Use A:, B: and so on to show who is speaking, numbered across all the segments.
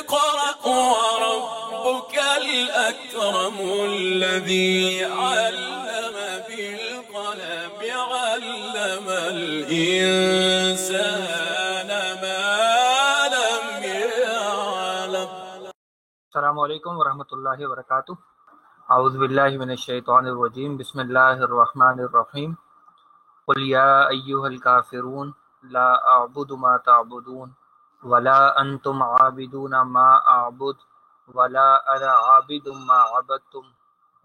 A: اقرأ وربك الأكرم الذي علم بالقلم علم الإنسان ما لم يعلم.
B: السلام علیکم ورحمۃ اللہ وبرکاتہ. اعوذ باللہ من الشیطان الرجیم. بسم اللہ الرحمن الرحیم. قل یا ایہا الکافرون لا اعبد ما تعبدون ولا انتم عابدون ما اعبد ولا انا عابد ما عبدتم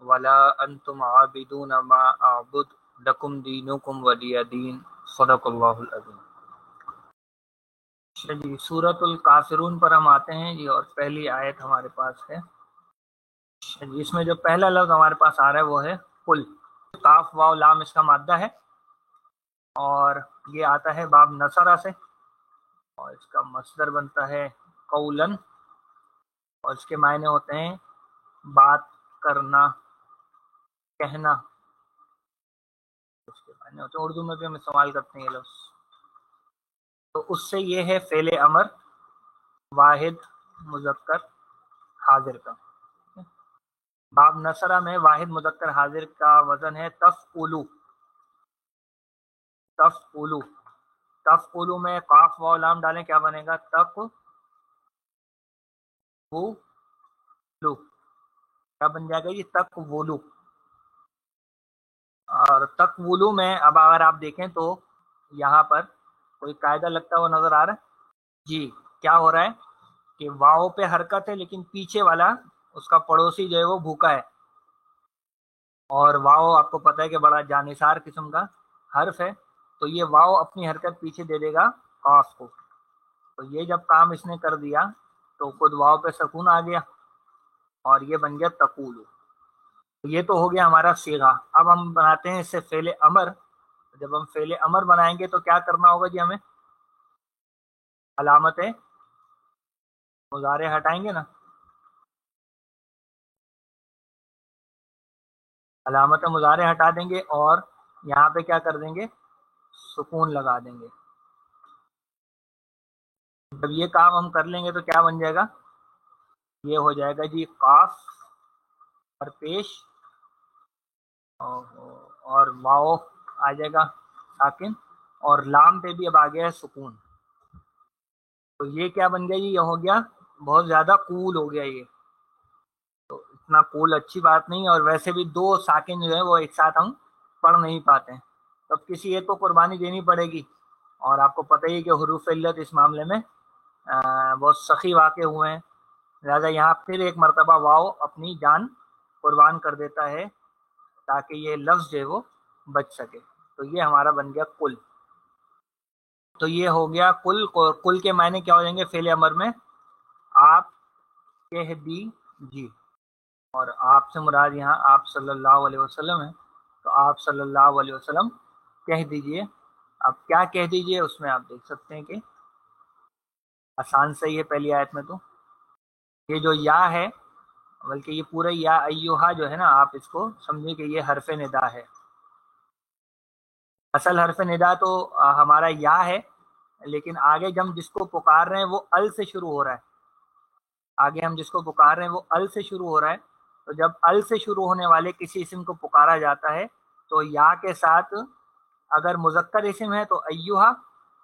B: ولا انتم عابدون ما اعبد لکم دینکم ولی دین. صدق اللہ العظیم. جی سورۃ الکافرون پر ہم آتے ہیں جی، اور پہلی آیت ہمارے پاس ہے جی. اس میں جو پہلا لفظ ہمارے پاس آ رہا ہے وہ ہے قل. کاف واو لام اس کا مادہ ہے، اور یہ آتا ہے باب نصرہ سے، اور اس کا مصدر بنتا ہے قولن، اور اس کے معنی ہوتے ہیں بات کرنا، کہنا. اس کے معنی ہوتے ہیں، اردو میں بھی ہم استعمال کرتے ہیں یہ لفظ. تو اس سے یہ ہے فعل امر واحد مذکر حاضر کا. باب نصرہ میں واحد مذکر حاضر کا وزن ہے تفعلو. تفعلو تفعلو میں قاف واو لام ڈالیں کیا بنے گا؟ تقولو. کیا بن جائے گا یہ؟ تقولو. اور تقولو میں اب اگر آپ دیکھیں تو یہاں پر کوئی قاعدہ لگتا ہوا نظر آ رہا ہے جی. کیا ہو رہا ہے کہ واو پہ حرکت ہے، لیکن پیچھے والا اس کا پڑوسی جو ہے وہ بھوکا ہے، اور واو آپ کو پتہ ہے کہ بڑا جانثار قسم کا حرف ہے، تو یہ واو اپنی حرکت پیچھے دے دے گا قاف کو. تو یہ جب کام اس نے کر دیا تو خود واو پہ سکون آ گیا، اور یہ بن گیا تقولو. یہ تو ہو گیا ہمارا صیغہ. اب ہم بناتے ہیں اس سے فعل امر. جب ہم فعل امر بنائیں گے تو کیا کرنا ہوگا جی؟ ہمیں علامت مضارع ہٹائیں گے نا، علامت مضارع ہٹا دیں گے، اور یہاں پہ کیا کر دیں گے؟ سکون لگا دیں گے. جب یہ کام ہم کر لیں گے تو کیا بن جائے گا؟ یہ ہو جائے گا جی قاف اور پیش، اور واو آ جائے گا ساکن، اور لام پہ بھی اب آ گیا ہے سکون. تو یہ کیا بن گیا جی؟ یہ ہو گیا بہت زیادہ قول ہو گیا یہ. تو اتنا قول اچھی بات نہیں، اور ویسے بھی دو ساکن جو ہے وہ ایک ساتھ ہم پڑھ نہیں پاتے ہیں، تب کسی ایک کو قربانی دینی پڑے گی. اور آپ کو پتہ ہی کہ حروف علت اس معاملے میں بہت سخی واقع ہوئے ہیں، لہٰذا یہاں پھر ایک مرتبہ واو اپنی جان قربان کر دیتا ہے تاکہ یہ لفظ جو ہے وہ بچ سکے. تو یہ ہمارا بن گیا قل. تو یہ ہو گیا قل. قل کے معنی کیا ہو جائیں گے فعل امر میں؟ آپ کہہ دیجیے، اور آپ سے مراد یہاں آپ صلی اللہ علیہ وسلم ہے. تو آپ صلی اللہ علیہ وسلم کہہ دیجئے. اب کیا کہہ دیجئے اس میں آپ دیکھ سکتے ہیں کہ آسان صحیح ہے. پہلی آیت میں تو یہ جو یا ہے، بلکہ یہ پورا یا ایوہا جو ہے نا، آپ اس کو سمجھیں کہ یہ حرف ندا ہے. اصل حرف ندا تو ہمارا یا ہے، لیکن آگے ہم جس کو پکار رہے ہیں وہ ال سے شروع ہو رہا ہے. آگے ہم جس کو پکار رہے ہیں وہ ال سے شروع ہو رہا ہے. تو جب ال سے شروع ہونے والے کسی اسم کو پکارا جاتا ہے تو یا کے ساتھ اگر مذکر اسم ہے تو ایوہا،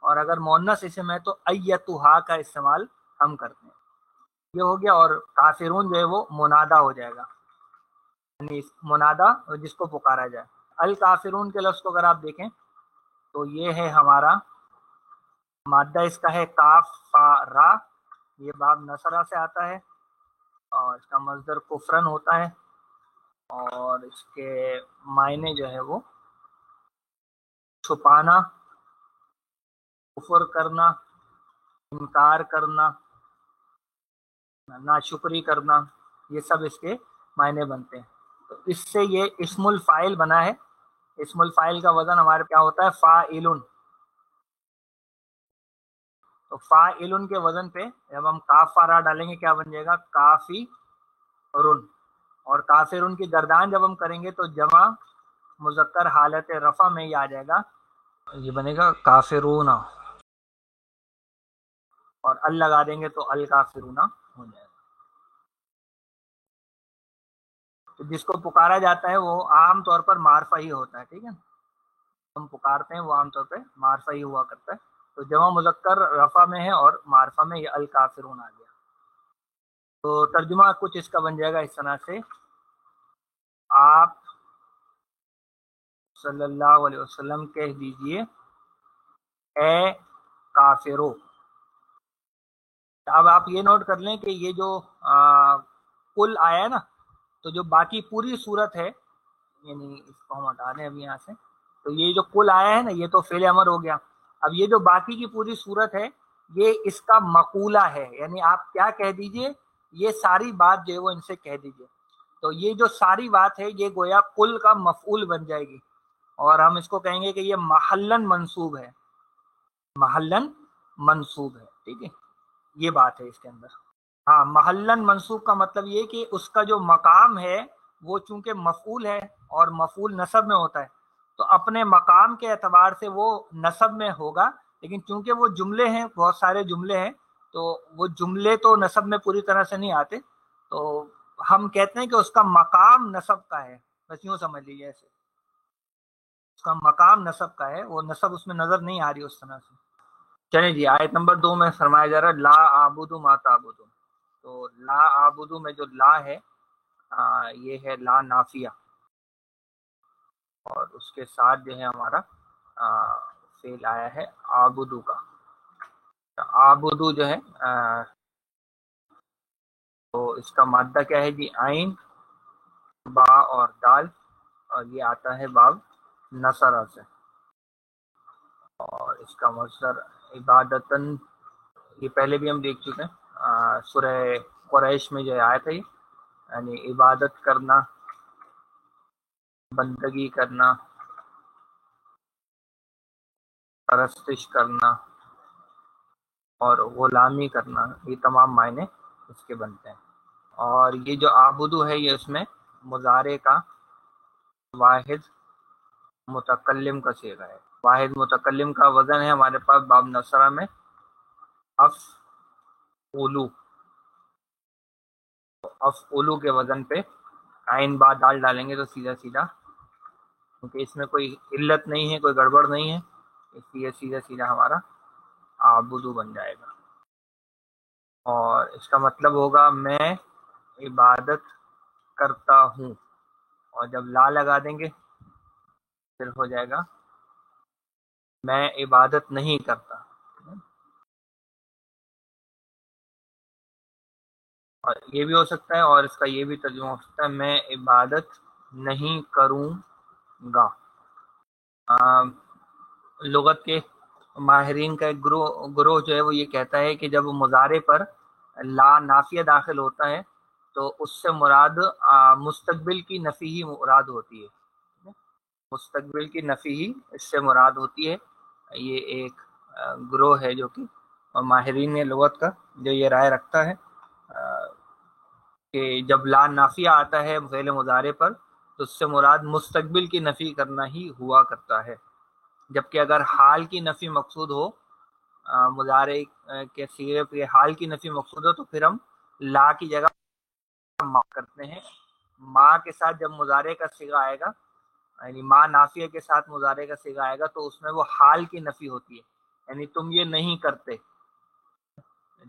B: اور اگر مؤنث اسم ہے تو ایتہا کا استعمال ہم کرتے ہیں. یہ ہو گیا. اور کافرون جو ہے وہ منادا ہو جائے گا، یعنی منادا جس کو پکارا جائے. الکافرون کے لفظ کو اگر آپ دیکھیں تو یہ ہے ہمارا مادہ، اس کا ہے کاف فا را. یہ باب نصرہ سے آتا ہے، اور اس کا مصدر کفرن ہوتا ہے، اور اس کے معنی جو ہے وہ چھپانا، کفر کرنا، انکار کرنا، ناشکری کرنا، یہ سب اس کے معنی بنتے ہیں. تو اس سے یہ اسم الفاعل بنا ہے. اسم الفاعل کا وزن ہمارے کیا ہوتا ہے؟ فاعلن. تو فاعلن کے وزن پہ جب ہم کاف فارا ڈالیں گے کیا بن جائے گا؟ کافی رن. اور کافرن کی گردان جب ہم کریں گے تو جمع مذکر حالت رفع میں یہ آ جائے گا، یہ بنے گا کافرون. اور ال لگا دیں گے تو الکافرون ہو جائے گا. تو جس کو پکارا جاتا ہے وہ عام طور پر معرفہ ہی ہوتا ہے. ٹھیک ہے، ہم پکارتے ہیں وہ عام طور پہ معرفہ ہی ہوا کرتا ہے. تو جمع مذکر رفع میں ہے اور معرفہ میں یہ الکافرون آ گیا. تو ترجمہ کچھ اس کا بن جائے گا اس طرح سے، آپ صلی اللہ علیہ وسلم کہہ دیجئے اے کافرو. اب آپ یہ نوٹ کر لیں کہ یہ جو کل آیا ہے نا، تو جو باقی پوری صورت ہے، یعنی اس کو ہم ہٹا دیں ابھی یہاں سے، تو یہ جو کل آیا ہے نا یہ تو فعل امر ہو گیا. اب یہ جو باقی کی پوری صورت ہے یہ اس کا مقولہ ہے، یعنی آپ کیا کہہ دیجئے، یہ ساری بات جو ہے وہ ان سے کہہ دیجئے. تو یہ جو ساری بات ہے یہ گویا کل کا مفعول بن جائے گی، اور ہم اس کو کہیں گے کہ یہ محلن منصوب ہے، محلن منصوب ہے. ٹھیک ہے، یہ بات ہے اس کے اندر. ہاں، محلن منصوب کا مطلب یہ کہ اس کا جو مقام ہے وہ چونکہ مفعول ہے اور مفعول نصب میں ہوتا ہے، تو اپنے مقام کے اعتبار سے وہ نصب میں ہوگا، لیکن چونکہ وہ جملے ہیں، بہت سارے جملے ہیں، تو وہ جملے تو نصب میں پوری طرح سے نہیں آتے، تو ہم کہتے ہیں کہ اس کا مقام نصب کا ہے. بس یوں سمجھ لیجیے، ایسے اس کا مقام نصب کا ہے، وہ نصب اس میں نظر نہیں آ رہی اس طرح سے. چلیں جی، آیت نمبر 2 میں فرمایا جا رہا ہے لا اعبد ما تعبدون. تو لا اعبد میں جو لا ہے یہ ہے لا نافیہ، اور اس کے ساتھ جو ہے ہمارا فعل آیا ہے آبدو کا. آبدو جو ہے تو اس کا مادہ کیا ہے جی، عین با اور دال، اور یہ آتا ہے باب نصرہ سے. اور اس کا مصدر عبادتن، یہ پہلے بھی ہم دیکھ چکے ہیں سورہ قریش میں جو آیت ہے، یعنی عبادت کرنا، بندگی کرنا، پرستش کرنا اور غلامی کرنا، یہ تمام معنی اس کے بنتے ہیں. اور یہ جو آبدو ہے یہ اس میں مضارع کا واحد متکلم کا صیغہ ہے. واحد متکلم کا وزن ہے ہمارے پاس باب نصرہ میں افعلو. افعلو کے وزن پہ عین با دال ڈالیں گے تو سیدھا سیدھا، کیونکہ اس میں کوئی علت نہیں ہے، کوئی گڑبڑ نہیں ہے، اس لیے سیدھا سیدھا ہمارا آبدو بن جائے گا. اور اس کا مطلب ہوگا میں عبادت کرتا ہوں، اور جب لا لگا دیں گے پھر ہو جائے گا میں عبادت نہیں کرتا. اور یہ بھی ہو سکتا ہے، اور اس کا یہ بھی ترجمہ ہو سکتا ہے میں عبادت نہیں کروں گا. لغت کے ماہرین کا ایک گروہ جو ہے وہ یہ کہتا ہے کہ جب مضارع پر لا نافیہ داخل ہوتا ہے تو اس سے مراد مستقبل کی نفی ہی مراد ہوتی ہے، مستقبل کی نفی ہی اس سے مراد ہوتی ہے. یہ ایک گروہ ہے جو کہ ماہرین لغت کا جو یہ رائے رکھتا ہے کہ جب لا نافیہ آتا ہے فعل مضارع پر تو اس سے مراد مستقبل کی نفی کرنا ہی ہوا کرتا ہے، جبکہ اگر حال کی نفی مقصود ہو، مضارع کے صیغے پہ حال کی نفی مقصود ہو، تو پھر ہم لا کی جگہ ما کرتے ہیں. ما کے ساتھ جب مضارع کا صیغہ آئے گا، یعنی ما نافیہ کے ساتھ مضارع کا صیغہ آئے گا، تو اس میں وہ حال کی نفی ہوتی ہے، یعنی تم یہ نہیں کرتے.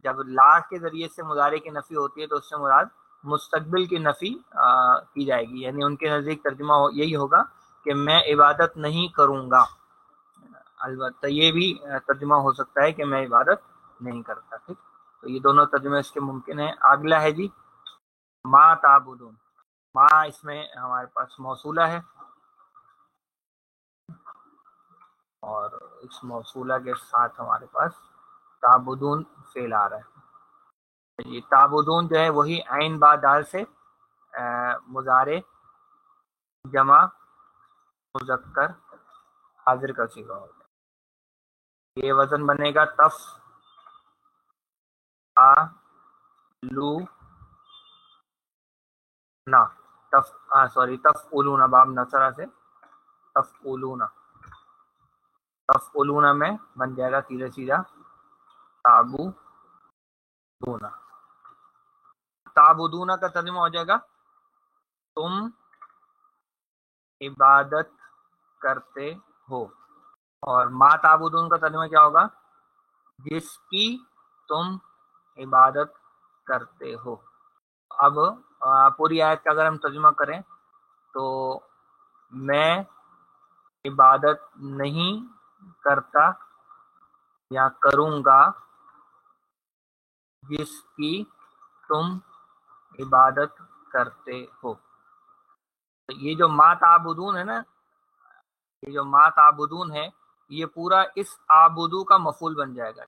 B: جب لا کے ذریعے سے مضارع کی نفی ہوتی ہے تو اس سے مراد مستقبل کی نفی کی جائے گی، یعنی ان کے نزدیک ترجمہ یہی ہوگا کہ میں عبادت نہیں کروں گا. البتہ یہ بھی ترجمہ ہو سکتا ہے کہ میں عبادت نہیں کرتا. ٹھیک، تو یہ دونوں ترجمے اس کے ممکن ہیں. اگلا ہے جی ما تعبدون. ما اس میں ہمارے پاس موصولہ ہے، اور اس موصولہ کے ساتھ ہمارے پاس تعبدون فعل آ رہا ہے. یہ تعبدون جو ہے وہی عین با دال سے مضارع جمع مذکر حاضر کا صیغہ ہوگا. یہ وزن بنے گا تف آ لو نا تفعلون باب نصرہ سے تفعلون میں بن جائے گا سیدھا سیدھا تابو دونا. تعبدون کا ترجمہ ہو جائے گا تم عبادت کرتے ہو. اور ما تعبدون کا ترجمہ کیا ہوگا؟ جس کی تم عبادت کرتے ہو. اب پوری آیت کا اگر ہم ترجمہ کریں تو میں عبادت نہیں کرتا یا کروں گا جس کی تم عبادت کرتے ہو. یہ جو ما تعبدون ہے نا، یہ جو ما تعبدون ہے یہ پورا اس آبدو کا مفعول بن جائے گا.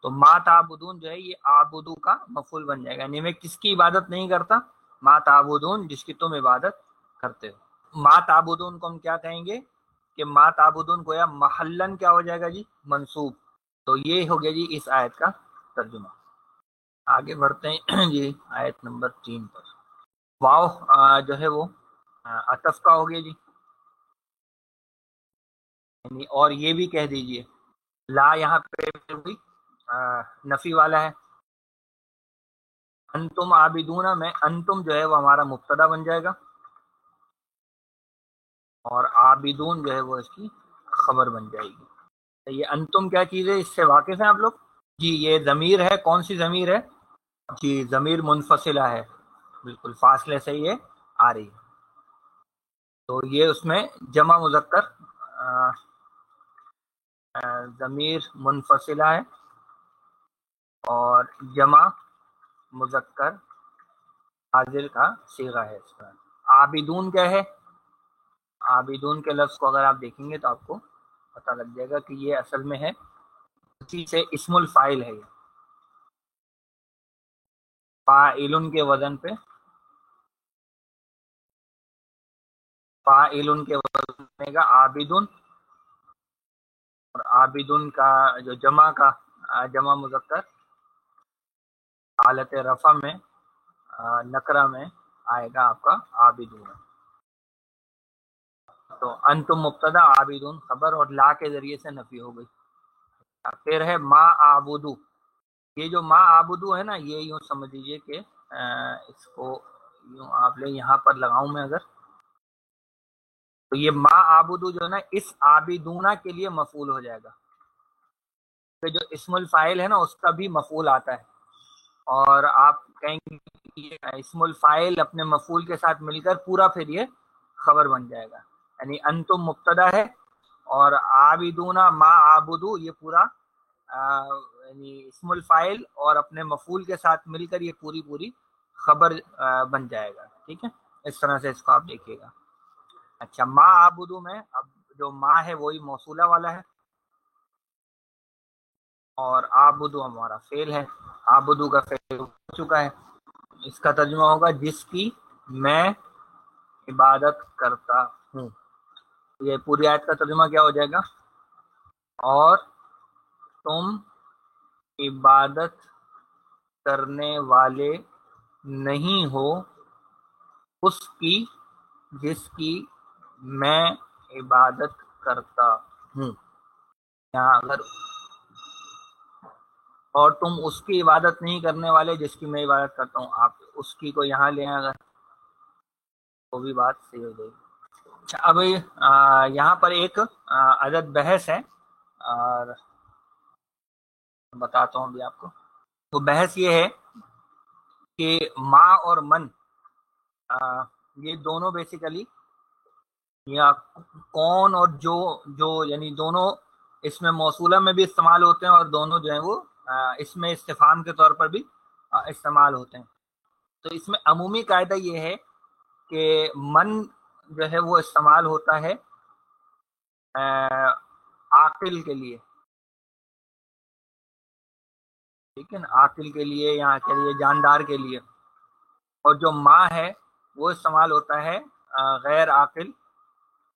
B: تو ما تعبدون جو ہے یہ آبدو کا مفعول بن جائے گا، یعنی میں کس کی عبادت نہیں کرتا؟ ما تعبدون جس کی تم عبادت کرتے ہو. ما تعبدون کو ہم کیا کہیں گے کہ ما تعبدون گویا محلن کیا ہو جائے گا جی؟ منصوب. تو یہ ہو گیا جی اس آیت کا ترجمہ. آگے بڑھتے ہیں جی آیت نمبر 3 پر. واو جو ہے وہ عطف کا ہو گیا جی، یعنی اور یہ بھی کہہ دیجئے لا یہاں پہ بھی نفی والا ہے. انتم عابدون میں انتم جو ہے وہ ہمارا مبتدا بن جائے گا اور عابدون جو ہے وہ اس کی خبر بن جائے گی. یہ انتم کیا چیز ہے، اس سے واقف ہیں آپ لوگ؟ جی یہ ضمیر ہے. کون سی ضمیر ہے؟ جی ضمیر منفصلہ ہے، بالکل فاصلے سے یہ آ رہی ہے. تو یہ اس میں جمع مذکر ضمیر منفصلہ ہے اور جمع مذکر حاضر کا صیغہ ہے. اس کا عابدون کیا ہے؟ عابدون کے لفظ کو اگر آپ دیکھیں گے تو آپ کو پتہ لگ جائے گا کہ یہ اصل میں ہے اسی سے اسم الفاعل ہے. یہ فاعلن کے وزن پہ، فاعلن کے وزن پہ گا عابدن، اور عابدن کا جو جمع مذکر حالت رفع میں نکرہ میں آئے گا آپ کا عابدون. تو انتم مبتدا عابدون خبر اور لا کے ذریعے سے نفی ہو گئی. پھر ہے ما عابدو. یہ جو ما عابدو ہے نا یہ یوں سمجھ لیجیے کہ اس کو یوں آپ لے یہاں پر لگاؤں میں اگر، تو یہ ما عابدو جو ہے نا اس عابدونا کے لیے مفعول ہو جائے گا. کہ جو اسم الفاعل ہے نا اس کا بھی مفعول آتا ہے، اور آپ کہیں گے اسم الفاعل اپنے مفعول کے ساتھ مل کر پورا پھر یہ خبر بن جائے گا. یعنی انتم مبتدا ہے اور عابدونا ما عابدو یہ پورا یعنی اسم الفاعل اور اپنے مفعول کے ساتھ مل کر یہ پوری خبر بن جائے گا. ٹھیک ہے، اس طرح سے اس کو آپ دیکھیے گا. اچھا ما عابدو میں اب جو ما ہے وہی موصولہ والا ہے اور عابدو ہمارا فعل ہے. عابدو کا فعل ہو چکا ہے. اس کا ترجمہ ہوگا جس کی میں عبادت کرتا ہوں. یہ پوری آیت کا ترجمہ کیا ہو جائے گا؟ اور تم عبادت کرنے والے نہیں ہو اس کی جس کی میں عبادت کرتا ہوں. یہاں اگر اور تم اس کی عبادت نہیں کرنے والے جس کی میں عبادت کرتا ہوں، آپ اس کی کو یہاں لیں اگر وہ بھی بات صحیح ہو جائے گی. اچھا اب یہاں پر ایک عدد بحث ہے اور بتاتا ہوں ابھی آپ کو. تو بحث یہ ہے کہ ما اور من یہ دونوں بیسیکلی یا کون اور جو یعنی دونوں اس میں موصولہ میں بھی استعمال ہوتے ہیں اور دونوں جو ہیں وہ اس میں استفہام کے طور پر بھی استعمال ہوتے ہیں. تو اس میں عمومی قاعدہ یہ ہے کہ من جو ہے وہ استعمال ہوتا ہے عاقل کے لیے. ٹھیک ہے نا، عاقل کے لیے یا کے لیے جاندار کے لیے. اور جو ما ہے وہ استعمال ہوتا ہے غیر عاقل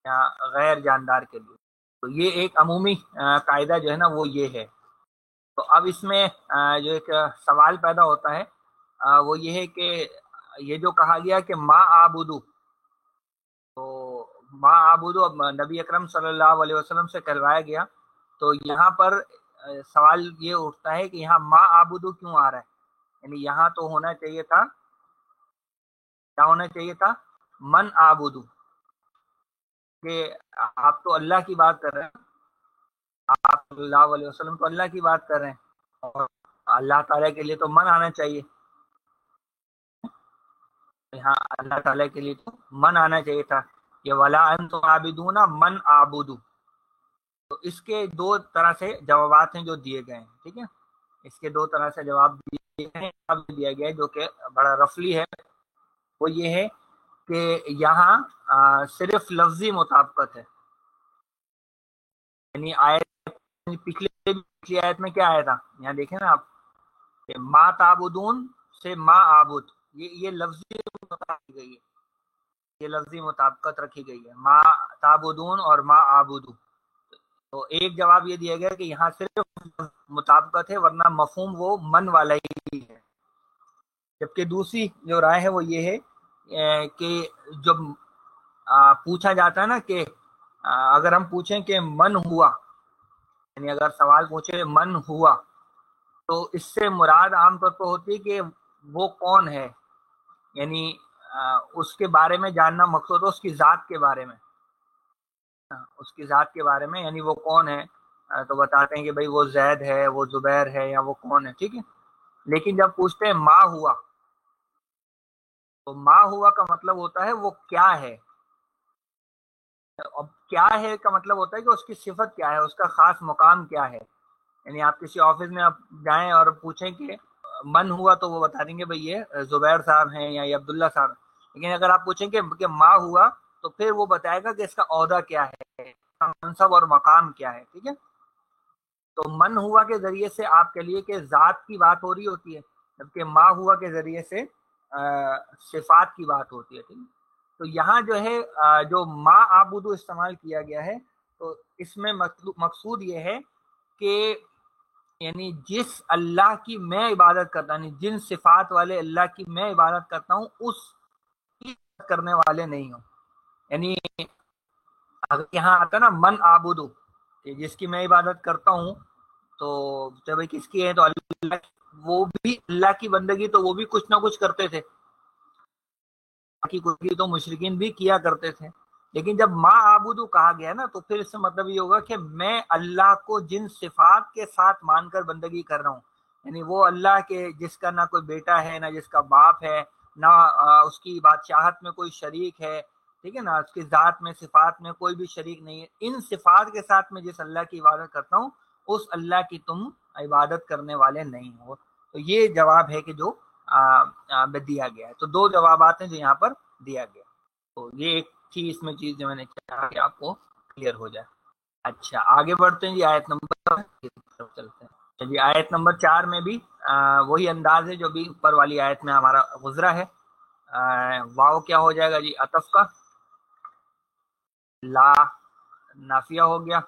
B: یا غیر جاندار کے لیے. تو یہ ایک عمومی قاعدہ جو ہے نا وہ یہ ہے. تو اب اس میں جو ایک سوال پیدا ہوتا ہے وہ یہ ہے کہ یہ جو کہا گیا کہ ما عابدو، تو ما عابدو اب نبی اکرم صلی اللہ علیہ وسلم سے کروایا گیا. تو یہاں پر سوال یہ اٹھتا ہے کہ یہاں ما آبدو کیوں آ رہا ہے؟ یعنی یہاں تو ہونا چاہیے تھا، کیا ہونا چاہیے تھا؟ من آبدو، کہ آپ تو اللہ کی بات کر رہے ہیں، آپ صلی اللہ علیہ وسلم تو اللہ کی بات کر رہے ہیں، اور اللہ تعالیٰ کے لیے تو من آنا چاہیے، یہاں اللہ تعالیٰ کے لیے تو من آنا چاہیے تھا، یہ ولا انتم عابدون من اعبدو۔ تو اس کے دو طرح سے جوابات ہیں جو دیے گئے ہیں، ٹھیک ہے، اس کے دو طرح سے جواب دیے گئے ہیں، اب دیا گیا ہے جو کہ بڑا رفلی ہے، وہ یہ ہے کہ یہاں صرف لفظی مطابقت ہے، یعنی آیت پچھلی آیت میں کیا آیا تھا، یہاں دیکھیں نا آپ، کہ ما تعبدون سے ما عابد، یہ لفظی مطابقت گئی ہے، یہ لفظی مطابقت رکھی گئی ہے، ما تعبدون اور ما عابدو۔ تو ایک جواب یہ دیا گیا کہ یہاں صرف مطابقت ہے، ورنہ مفہوم وہ من والا ہی ہے، جبکہ دوسری جو رائے ہے وہ یہ ہے کہ جب پوچھا جاتا ہے نا کہ اگر ہم پوچھیں کہ من ہوا، یعنی اگر سوال پوچھے من ہوا، تو اس سے مراد عام طور پر ہوتی ہے کہ وہ کون ہے، یعنی اس کے بارے میں جاننا مقصود ہے، اس کی ذات کے بارے میں، اس کی ذات کے بارے میں، یعنی وہ کون ہے، تو بتاتے ہیں کہ بھئی وہ زید ہے، وہ زبیر ہے، یا وہ کون ہے، ٹھیک ہے۔ لیکن جب پوچھتے ہیں ما ہوا، تو ما ہوا کا مطلب ہوتا ہے وہ کیا ہے، اب کیا ہے کا مطلب ہوتا ہے کہ اس کی صفت کیا ہے، اس کا خاص مقام کیا ہے، یعنی آپ کسی آفس میں آپ جائیں اور پوچھیں کہ من ہوا، تو وہ بتا دیں گے بھئی یہ زبیر صاحب ہیں یا یہ عبداللہ صاحب ہیں، لیکن اگر آپ پوچھیں کہ ما ہوا، تو پھر وہ بتائے گا کہ اس کا عہدہ کیا ہے، منصب اور مقام کیا ہے، ٹھیک ہے۔ تو من ہوا کے ذریعے سے آپ کے لیے کہ ذات کی بات ہو رہی ہوتی ہے، جبکہ ما ہوا کے ذریعے سے صفات کی بات ہوتی ہے، ٹھیک ہے۔ تو یہاں جو ہے جو ما عبدو استعمال کیا گیا ہے، تو اس میں مقصود یہ ہے کہ یعنی جس اللہ کی میں عبادت کرتا ہوں، یعنی جن صفات والے اللہ کی میں عبادت کرتا ہوں، اس کی کرنے والے نہیں ہوں، یعنی اگر یہاں آتا نا من آبدو، کہ جس کی میں عبادت کرتا ہوں، تو جب کس کی ہے، تو اللہ، وہ بھی اللہ کی بندگی تو وہ بھی کچھ نہ کچھ کرتے تھے، باقی کچھ تو مشرکین بھی کیا کرتے تھے، لیکن جب ما آبدو کہا گیا نا، تو پھر اس سے مطلب یہ ہوگا کہ میں اللہ کو جن صفات کے ساتھ مان کر بندگی کر رہا ہوں، یعنی وہ اللہ کے جس کا نہ کوئی بیٹا ہے، نہ جس کا باپ ہے، نہ اس کی بادشاہت میں کوئی شریک ہے، ٹھیک ہے نا، اس کی ذات میں صفات میں کوئی بھی شریک نہیں ہے، ان صفات کے ساتھ میں جس اللہ کی عبادت کرتا ہوں، اس اللہ کی تم عبادت کرنے والے نہیں ہو۔ تو یہ جواب ہے کہ جو دیا گیا ہے، تو دو جوابات ہیں جو یہاں پر دیا گیا، تو یہ ایک تھی اس میں چیز جو میں نے چاہا کہ آپ کو کلیئر ہو جائے۔ اچھا آگے بڑھتے ہیں جی، آیت نمبر چلتے ہیں جی، آیت نمبر 4 میں بھی وہی انداز ہے جو بھی اوپر والی آیت میں ہمارا گزرا ہے، واو کیا ہو جائے گا جی، عطف کا، لا نافیہ ہو گیا،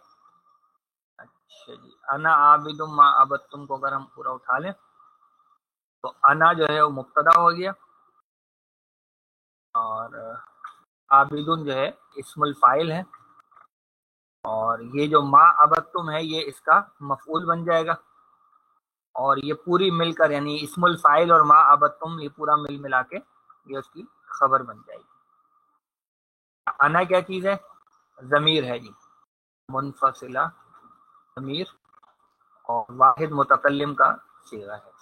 B: اچھا جی، انا عابد ما عبدتم کو اگر ہم پورا اٹھا لیں، تو انا جو ہے وہ مبتدا ہو گیا، اور عابدن جو ہے اسم الفاعل ہے، اور یہ جو ما عبدتم ہے یہ اس کا مفعول بن جائے گا، اور یہ پوری مل کر یعنی اسم الفاعل اور ما عبدتم یہ پورا ملا کے یہ اس کی خبر بن جائے گی۔ انا کیا چیز ہے؟ ضمیر ہے جی، منفصلہ ضمیر، اور واحد متکلم کا صیغہ ہے۔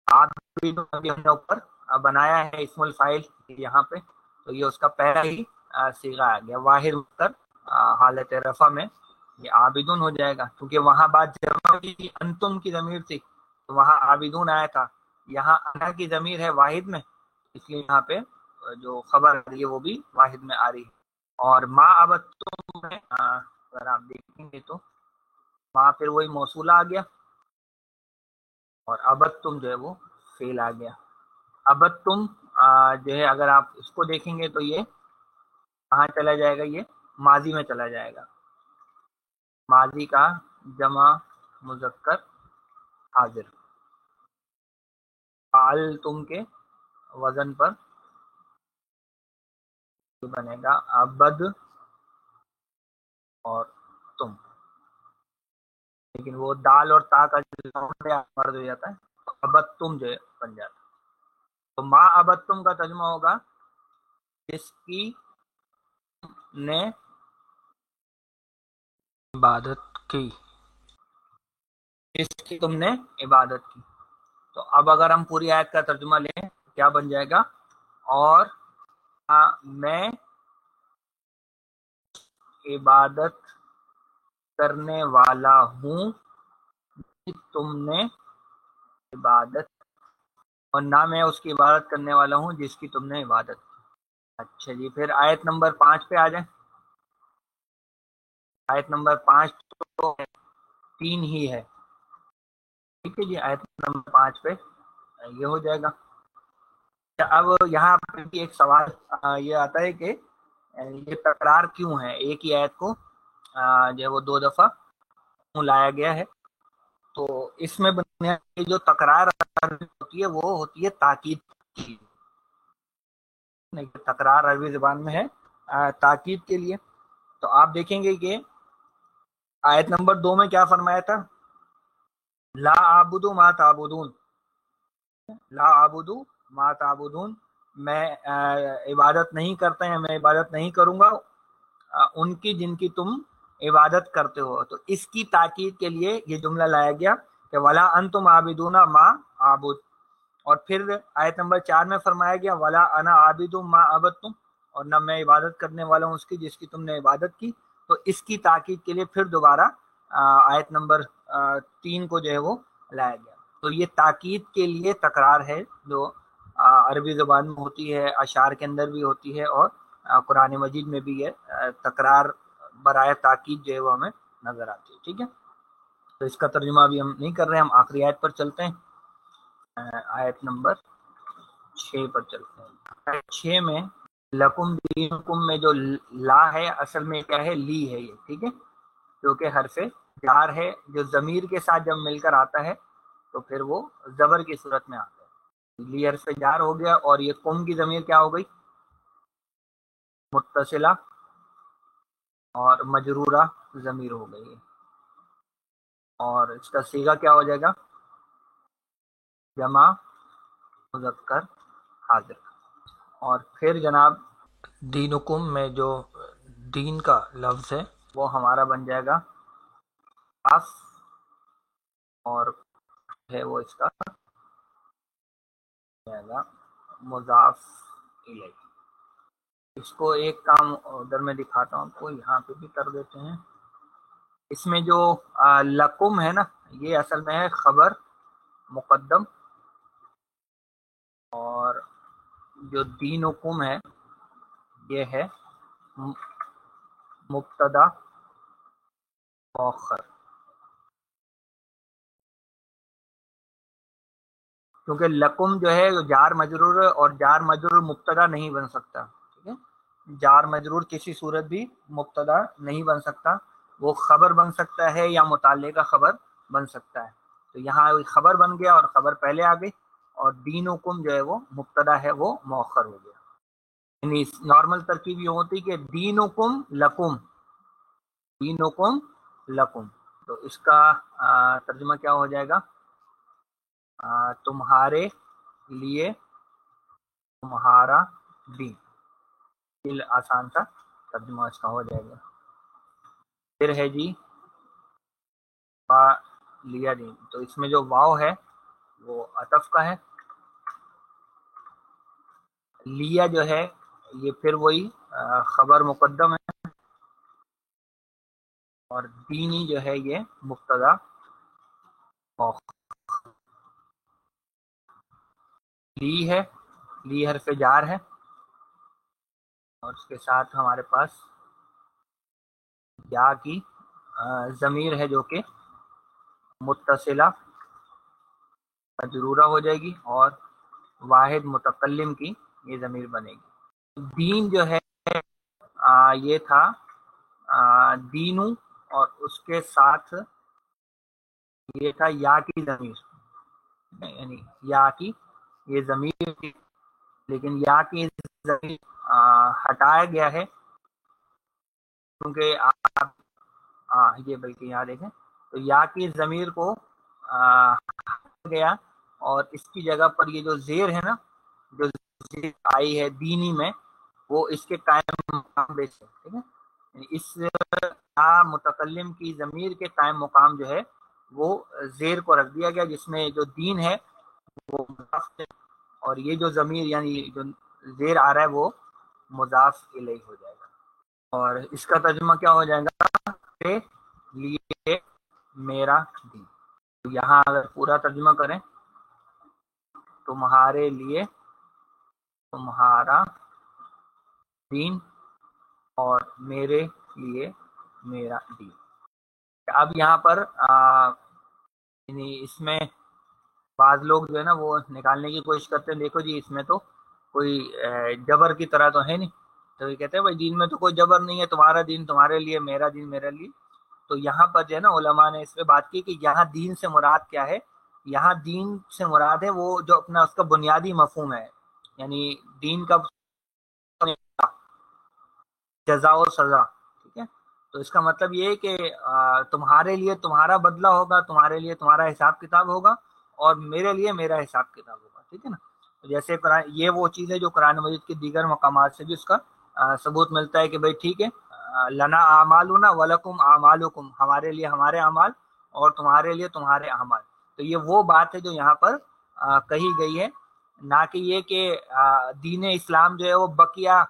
B: آپ ہم نے اوپر بنایا ہے اسم الفاعل یہاں پہ، تو یہ اس کا پہلا ہی صیغہ آ گیا، واحد مذکر حالت رفع میں یہ عابدون ہو جائے گا، کیونکہ وہاں بات جمع کی تھی، انتم کی ضمیر تھی، تو وہاں عابدون آیا تھا، یہاں انا کی ضمیر ہے واحد میں، اس لیے یہاں پہ جو خبر آ رہی ہے وہ بھی واحد میں آ رہی ہے۔ اور ما عبدتم میں اگر آپ دیکھیں گے تو وہاں پھر وہی موصولہ آ گیا، اور عبدتم جو ہے وہ فعل آ گیا۔ عبدتم جو ہے اگر آپ اس کو دیکھیں گے تو یہ کہاں چلا جائے گا، یہ ماضی میں چلا جائے گا، ماضی کا جمع مذکر حاضر، فعلتم کے وزن پر بنے گا عبد اور تم، لیکن وہ دال اور تا کا جو مرد ہو جاتا ہے تو ابتم جو ہے بن جاتا ہے. تو ما ابتم کا ترجمہ ہوگا جس کی نے عبادت کی، جس کی تم نے عبادت کی. تو اب اگر ہم پوری آیت کا ترجمہ لیں کیا بن جائے گا؟ اور میں عبادت کرنے والا ہوں تم نے عبادت، اور نہ میں اس کی عبادت کرنے والا ہوں جس کی تم نے عبادت کی. اچھا جی، پھر آیت نمبر 5 پہ آ جائیں. آیت نمبر 5 تو 3 ہی ہے، ٹھیک ہے جی. آیت نمبر 5 پہ یہ ہو جائے گا. اب یہاں پہ بھی ایک سوال یہ آتا ہے کہ یہ تکرار کیوں ہے؟ ایک ہی آیت کو جو ہے وہ 2 دفعہ کیوں لایا گیا ہے؟ تو اس میں بنیادی جو تکرار ہوتی ہے وہ ہوتی ہے تاکید کی. تکرار عربی زبان میں ہے تاکید کے لیے. تو آپ دیکھیں گے کہ آیت نمبر 2 میں کیا فرمایا تھا؟ لا اعبد ما تعبدون، لا اعبد ما تعبدون، میں عبادت نہیں کرتے ہیں، میں عبادت نہیں کروں گا ان کی جن کی تم عبادت کرتے ہو. تو اس کی تاکید کے لیے یہ جملہ لایا گیا کہ ولا انتم عابدون ما اعبد. اور پھر آیت نمبر 4 میں فرمایا گیا ولا انا عابد ما عبدتم، اور نہ میں عبادت کرنے والا ہوں اس کی جس کی تم نے عبادت کی. تو اس کی تاکید کے لیے پھر دوبارہ آیت نمبر 3 کو جو ہے وہ لایا گیا. تو یہ تاکید کے لیے تکرار ہے جو عربی زبان میں ہوتی ہے، اشعار کے اندر بھی ہوتی ہے، اور قرآن مجید میں بھی ہے تکرار برائے تاکید جو ہے وہ ہمیں نظر آتی ہے. ٹھیک ہے، تو اس کا ترجمہ ابھی ہم نہیں کر رہے ہیں، ہم آخری آیت پر چلتے ہیں. آیت نمبر 6 پر چلتے ہیں. آیت 6 میں لکم دینکم میں جو لا ہے اصل میں کیا ہے؟ لی ہے یہ، ٹھیک ہے، کیونکہ حرف جار ہے جو ضمیر کے ساتھ جب مل کر آتا ہے تو پھر وہ زبر کی صورت میں آتا ہے. لی حرف جار ہو گیا، اور یہ کم کی ضمیر کیا ہو گئی؟ متصلہ اور مجرورہ ضمیر ہو گئی ہے. اور اس کا صیغہ کیا ہو جائے گا؟ جمع مذکر حاضر. اور پھر جناب دینکم میں جو دین کا لفظ ہے وہ ہمارا بن جائے گا آف، اور ہے وہ اس کا جائے گا مضاف الیہ. اس کو ایک کام ادھر میں دکھاتا ہوں، کو یہاں پہ بھی کر دیتے ہیں. اس میں جو لکم ہے نا، یہ اصل میں ہے خبر مقدم، اور جو دینکم ہے یہ ہے مبتدا مؤخر. کیونکہ لکم جو ہے جار مجرور ہے، اور جار مجرور مبتدا نہیں بن سکتا. ٹھیک ہے، جار مجرور کسی صورت بھی مبتدا نہیں بن سکتا، وہ خبر بن سکتا ہے یا متعلقہ خبر بن سکتا ہے. تو یہاں خبر بن گیا اور خبر پہلے آ گئی، اور دینکم جو ہے وہ مبتدا ہے وہ مؤخر ہو گیا. یعنی نارمل ترکیب یہ ہوتی کہ دینکم لکم، دینکم لکم. تو اس کا ترجمہ کیا ہو جائے گا؟ تمہارے لیے تمہارا دین. آسان سا ترجمہ اس کا ہو جائے گا. پھر ہے جی با لیا دین. تو اس میں جو واو ہے وہ عطف کا ہے، لیا جو ہے یہ پھر وہی خبر مقدم ہے، اور دینی جو ہے یہ مبتدا لی ہے، لی حرف جار ہے، اور اس کے ساتھ ہمارے پاس یا کی ضمیر ہے جو کہ متصلہ مجرورہ ہو جائے گی، اور واحد متکلم کی یہ ضمیر بنے گی. دین جو ہے یہ تھا دینو، اور اس کے ساتھ یہ تھا یا کی ضمیر، یعنی یا کی یہ ضمیر تھی، لیکن یا کی ضمیر ہٹایا گیا ہے کیونکہ آپ یہ بلکہ یہاں دیکھیں تو یا کی ضمیر کو گیا اور اس کی جگہ پر یہ جو زیر ہے نا، جو زیر آئی ہے دینی میں، وہ اس کے قائم مقام بے سے، ٹھیک ہے، یعنی اس متکلم کی ضمیر کے قائم مقام جو ہے وہ زیر کو رکھ دیا گیا، جس میں جو دین ہے وہ مضاف ہے، اور یہ جو ضمیر یعنی جو زیر آ رہا ہے وہ مضاف الیہ ہو جائے گا۔ اور اس کا ترجمہ کیا ہو جائے گا؟ کہ لیے میرا دین۔ یہاں اگر پورا ترجمہ کریں، تمہارے لیے تمہارا دین اور میرے لیے میرا دین۔ اب یہاں پر یعنی اس میں بعض لوگ جو ہے نا وہ نکالنے کی کوشش کرتے ہیں، دیکھو جی اس میں تو کوئی جبر کی طرح تو ہے نہیں، تو یہ کہتے ہیں بھائی دین میں تو کوئی جبر نہیں ہے، تمہارا دین تمہارے لیے، میرا دین میرے لیے۔ تو یہاں پر جو ہے نا علماء نے اس پہ بات کی کہ یہاں دین سے مراد کیا ہے۔ یہاں دین سے مراد ہے وہ جو اپنا اس کا بنیادی مفہوم ہے، یعنی دین کا جزا و سزا، ٹھیک ہے۔ تو اس کا مطلب یہ ہے کہ تمہارے لیے تمہارا بدلہ ہوگا، تمہارے لیے تمہارا حساب کتاب ہوگا، اور میرے لیے میرا حساب کتاب ہوگا، ٹھیک ہے نا۔ جیسے قرآن، یہ وہ چیز ہے جو قرآن مجید کے دیگر مقامات سے بھی اس کا ثبوت ملتا ہے کہ بھائی ٹھیک ہے، لنا اعمالنا ولکم اعمالکم، ہمارے لیے ہمارے اعمال اور تمہارے لیے تمہارے اعمال۔ تو یہ وہ بات ہے جو یہاں پر کہی گئی ہے، نہ کہ یہ کہ دین اسلام جو ہے وہ بقیہ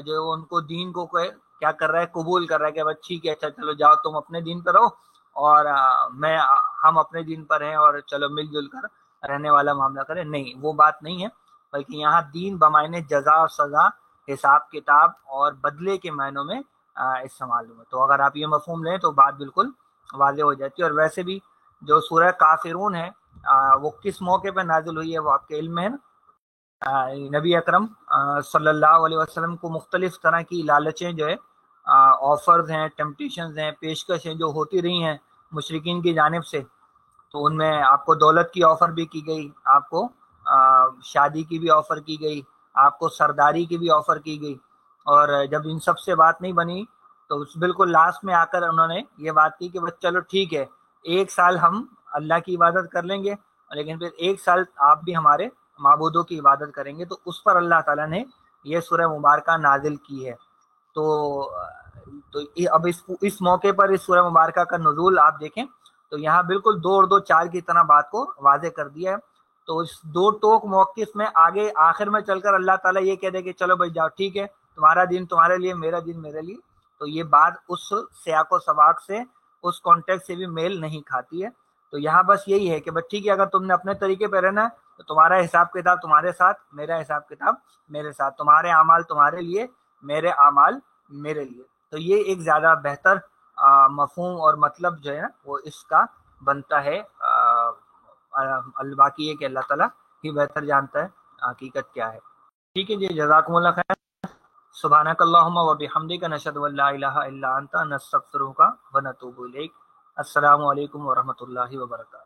B: جو ان کو دین کو کیا کر رہا ہے، قبول کر رہا ہے کہ بس ٹھیک ہے، اچھا چلو جاؤ تم اپنے دین پر رہو اور ہم اپنے دین پر ہیں اور چلو مل جل کر رہنے والا معاملہ کریں۔ نہیں، وہ بات نہیں ہے، بلکہ یہاں دین بمعنی جزا و سزا، حساب کتاب اور بدلے کے معنوں میں استعمال ہوا۔ تو اگر آپ یہ مفہوم لیں تو بات بالکل واضح ہو جاتی ہے۔ اور ویسے بھی جو سورہ کافرون ہے وہ کس موقع پہ نازل ہوئی ہے وہ آپ کے علم میں ہے نا۔ نبی اکرم صلی اللہ علیہ وسلم کو مختلف طرح کی لالچیں جو ہے، آفرز ہیں، ٹیمپٹیشنز ہیں، پیشکش ہیں جو ہوتی رہی ہیں مشرکین کی جانب سے۔ تو ان میں آپ کو دولت کی آفر بھی کی گئی، آپ کو شادی کی بھی آفر کی گئی، آپ کو سرداری کی بھی آفر کی گئی، اور جب ان سب سے بات نہیں بنی تو بالکل لاسٹ میں آ کر انہوں نے یہ بات کی کہ بس چلو ٹھیک ہے، 1 سال ہم اللہ کی عبادت کر لیں گے، لیکن پھر 1 سال آپ بھی ہمارے معبودوں کی عبادت کریں گے۔ تو اس پر اللہ تعالیٰ نے یہ سورہ مبارکہ نازل کی ہے۔ تو اب اس موقع پر اس سورہ مبارکہ کا نزول آپ دیکھیں تو یہاں بالکل 2 اور 2 4 کی طرح بات کو واضح کر دیا ہے۔ تو اس 2 ٹوک موقف میں آگے آخر میں چل کر اللہ تعالیٰ یہ کہہ دے کہ چلو بھائی جاؤ ٹھیک ہے، تمہارا دین تمہارے لیے، میرا دین میرے لیے۔ تو یہ بات اس سیاق و سباق سے، اس کانٹیکسٹ سے بھی میل نہیں کھاتی ہے۔ تو یہاں بس یہی ہے کہ بس ٹھیک ہے، اگر تم نے اپنے طریقے پہ رہنا ہے تو تمہارا حساب کتاب تمہارے ساتھ، میرا حساب کتاب میرے ساتھ، تمہارے اعمال تمہارے لیے، میرے اعمال میرے لیے۔ تو یہ ایک زیادہ بہتر مفہوم اور مطلب جو ہے نا وہ اس کا بنتا ہے۔ باقی یہ کہ اللہ تعالیٰ ہی بہتر جانتا ہے حقیقت کیا ہے۔ ٹھیک ہے جی، جزاکم اللہ خیر۔ سبحانک اللہم و بحمدک، نشہد ان لا الہ الا انت، نستغفرک و نتوب الیک۔ السلام علیکم ورحمۃ اللہ وبرکاتہ۔